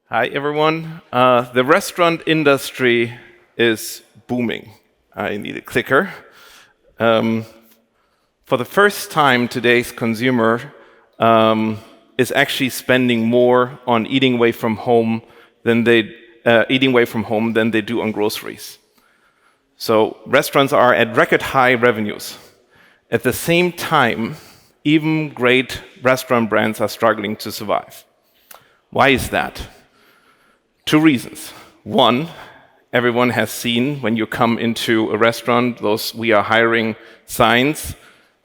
Hi, everyone. The restaurant industry is booming. I need a clicker. Um, for the first time, today's consumer is actually spending more on eating away from home than they do on groceries. So restaurants are at record high revenues. At the same time, even great restaurant brands are struggling to survive. Why is that? Two reasons. One, everyone has seen when you come into a restaurant, those "we are hiring" signs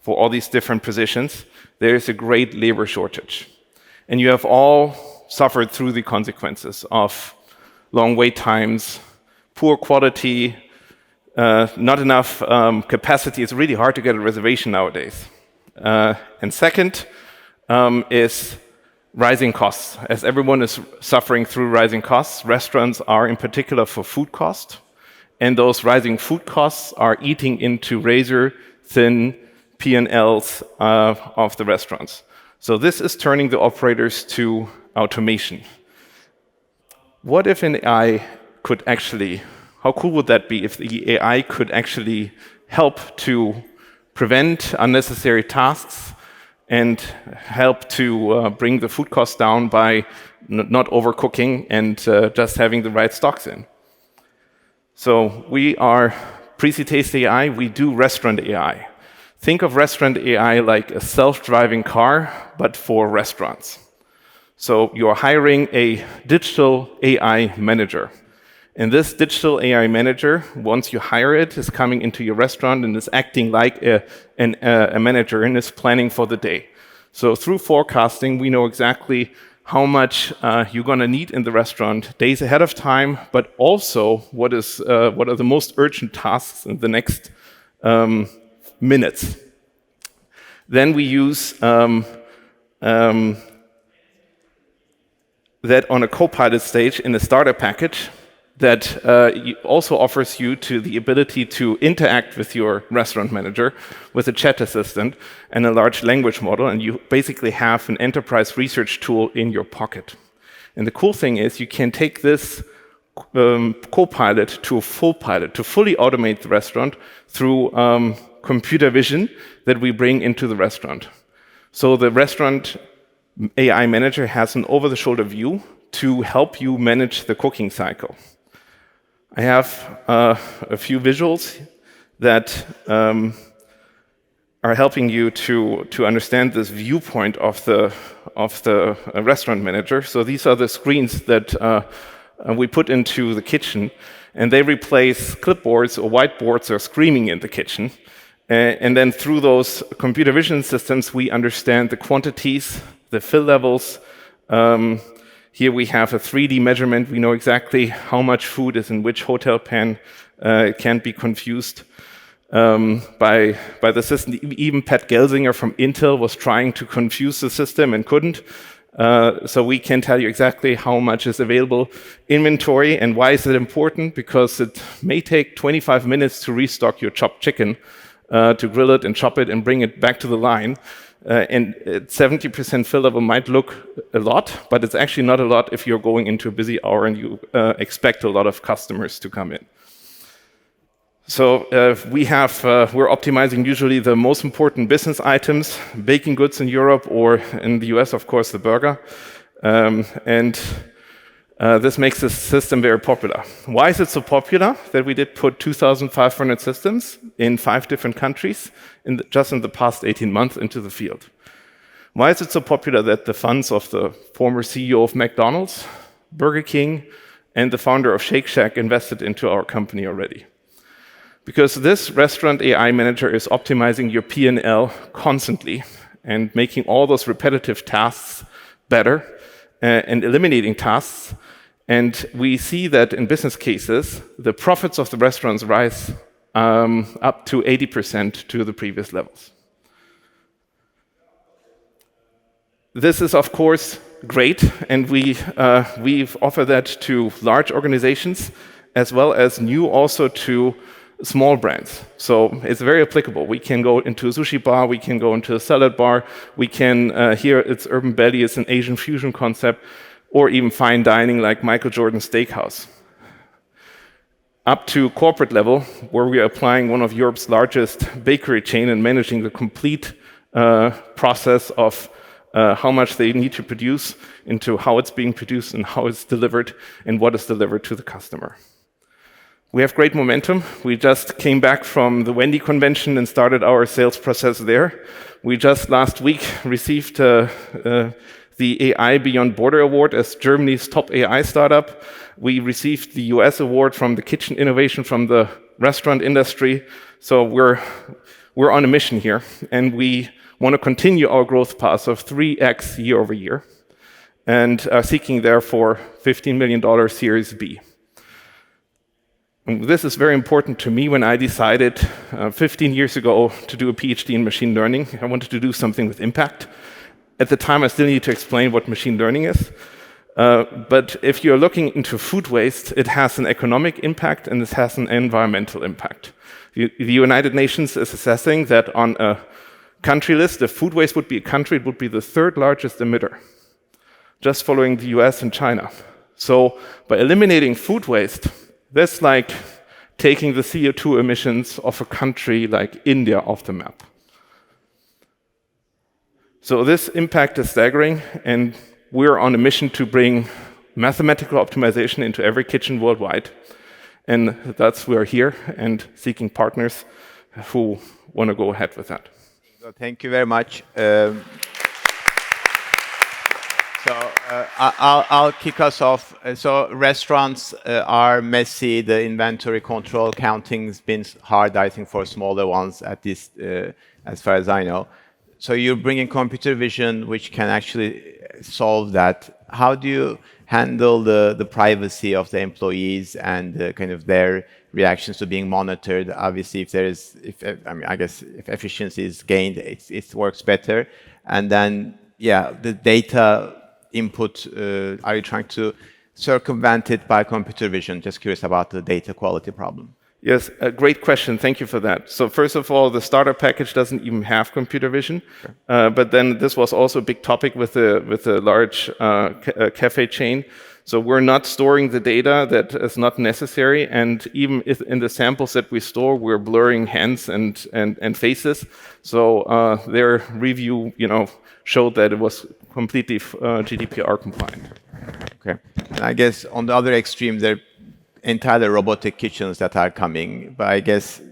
for all these different positions. There is a great labor shortage. And you have all suffered through the consequences of long wait times, poor quality, not enough capacity. It's really hard to get a reservation nowadays. And second is rising costs. As everyone is suffering through rising costs, restaurants are in particular for food cost, and those rising food costs are eating into razor-thin P&Ls of the restaurants. So this is turning the operators to automation. What if an AI could actually, how cool would that be if the AI could actually help to prevent unnecessary tasks and help to bring the food costs down by not overcooking and just having the right stocks in. So we are PreciTaste AI, we do restaurant AI. Think of restaurant AI like a self-driving car, but for restaurants. So you're hiring a digital AI manager. And this digital AI manager, once you hire it, is coming into your restaurant and is acting like a manager and is planning for the day. So through forecasting, we know exactly how much you're going to need in the restaurant days ahead of time, but also what are the most urgent tasks in the next minutes. Then we use that on a co-pilot stage in a starter package that also offers you to the ability to interact with your restaurant manager with a chat assistant and a large language model, and you basically have an enterprise research tool in your pocket. And the cool thing is you can take this co-pilot to a full pilot, to fully automate the restaurant through computer vision that we bring into the restaurant. So the restaurant AI manager has an over-the-shoulder view to help you manage the cooking cycle. I have a few visuals that are helping you to understand this viewpoint of the restaurant manager. So these are the screens that we put into the kitchen, and they replace clipboards or whiteboards or screaming in the kitchen. And then through those computer vision systems, we understand the quantities, the fill levels. Here we have a 3D measurement. We know exactly how much food is in which hotel pan. It can't be confused by the system. Even Pat Gelsinger from Intel was trying to confuse the system and couldn't. So we can tell you exactly how much is available inventory. And why is it important? Because it may take 25 minutes to restock your chopped chicken, to grill it and chop it and bring it back to the line. And 70% fill level might look a lot, but it's actually not a lot if you're going into a busy hour and you expect a lot of customers to come in. So we're optimizing usually the most important business items, baking goods in Europe, or in the US, of course, the burger. This makes this system very popular. Why is it so popular that we did put 2,500 systems in 5 different countries just in the past 18 months into the field? Why is it so popular that the funds of the former CEO of McDonald's, Burger King, and the founder of Shake Shack invested into our company already? Because this restaurant AI manager is optimizing your P&L constantly and making all those repetitive tasks better and eliminating tasks. And we see that in business cases, the profits of the restaurants rise up to 80% to the previous levels. This is, of course, great, and we've offered that to large organizations as well as new also to small brands. So it's very applicable. We can go into a sushi bar, we can go into a salad bar, we can, here it's Urban Belly, it's an Asian fusion concept. or even fine dining like Michael Jordan's Steakhouse, up to corporate level, where we are applying one of Europe's largest bakery chain and managing the complete process of how much they need to produce, into how it's being produced and how it's delivered and what is delivered to the customer. We have great momentum. We just came back from the Wendy convention and started our sales process there. We just last week received the AI Beyond Border Award as Germany's top AI startup. We received the US award from the Kitchen Innovation from the restaurant industry. So we're on a mission here, and we want to continue our growth path of 3x year over year, and are seeking therefore $15 million Series B. And this is very important to me. When I decided 15 years ago to do a PhD in machine learning, I wanted to do something with impact. At the time, I still need to explain what machine learning is. But if you're looking into food waste, it has an economic impact and it has an environmental impact. The United Nations is assessing that on a country list, if food waste would be a country, it would be the third largest emitter, just following the US and China. So by eliminating food waste, that's like taking the CO2 emissions of a country like India off the map. So this impact is staggering, and we're on a mission to bring mathematical optimization into every kitchen worldwide. And that's why we're here and seeking partners who want to go ahead with that. So thank you very much. I'll kick us off. So restaurants are messy. The inventory control counting has been hard, I think, for smaller ones, at least as far as I know. So you're bringing computer vision, which can actually solve that. How do you handle the privacy of the employees and kind of their reactions to being monitored? Obviously, I guess if efficiency is gained, it works better. And then, yeah, the data input, are you trying to circumvent it by computer vision? Just curious about the data quality problem. Yes, a great question. Thank you for that. So first of all, the starter package doesn't even have computer vision. Sure. But then this was also a big topic with the large cafe chain. So we're not storing the data that is not necessary. And even if in the samples that we store, we're blurring hands and faces. So their review, showed that it was completely GDPR compliant. Okay. And I guess on the other extreme, there are entirely robotic kitchens that are coming, but I guess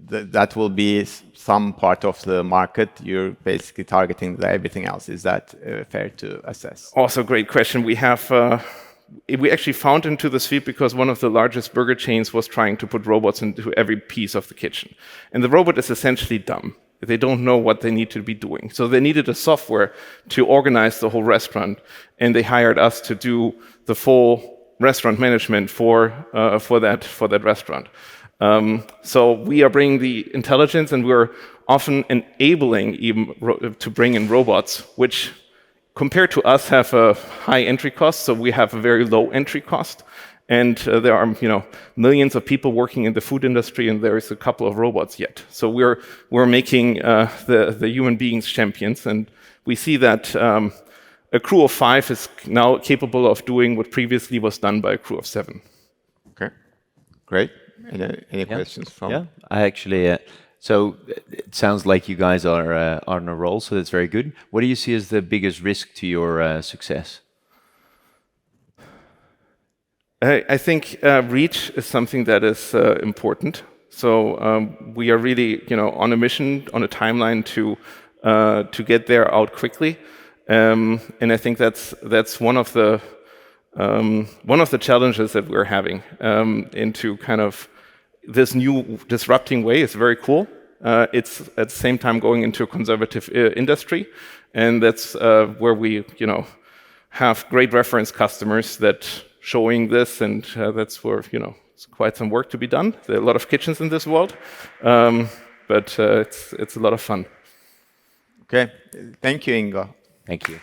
that will be some part of the market. You're basically targeting everything else. Is that fair to assess? Also, great question. We actually found into this field because one of the largest burger chains was trying to put robots into every piece of the kitchen. And the robot is essentially dumb. They don't know what they need to be doing. So they needed a software to organize the whole restaurant, and they hired us to do the full restaurant management for that restaurant. So we are bringing the intelligence, and we're often enabling even to bring in robots, which compared to us have a high entry cost. So we have a very low entry cost, and there are millions of people working in the food industry, and there is a couple of robots yet. So we're making the human beings champions, and we see that. A crew of 5 is now capable of doing what previously was done by a crew of 7. Okay, great. Any questions from? Yeah, I actually. So it sounds like you guys are on a roll, so that's very good. What do you see as the biggest risk to your success? I think reach is something that is important. So we are really, on a mission, on a timeline to get there out quickly. And I think that's one of the challenges that we're having into kind of this new disrupting way. It's very cool. It's at the same time going into a conservative industry, and that's where we have great reference customers that showing this, and that's where it's quite some work to be done. There are a lot of kitchens in this world, but it's a lot of fun. Okay, thank you, Ingo. Thank you.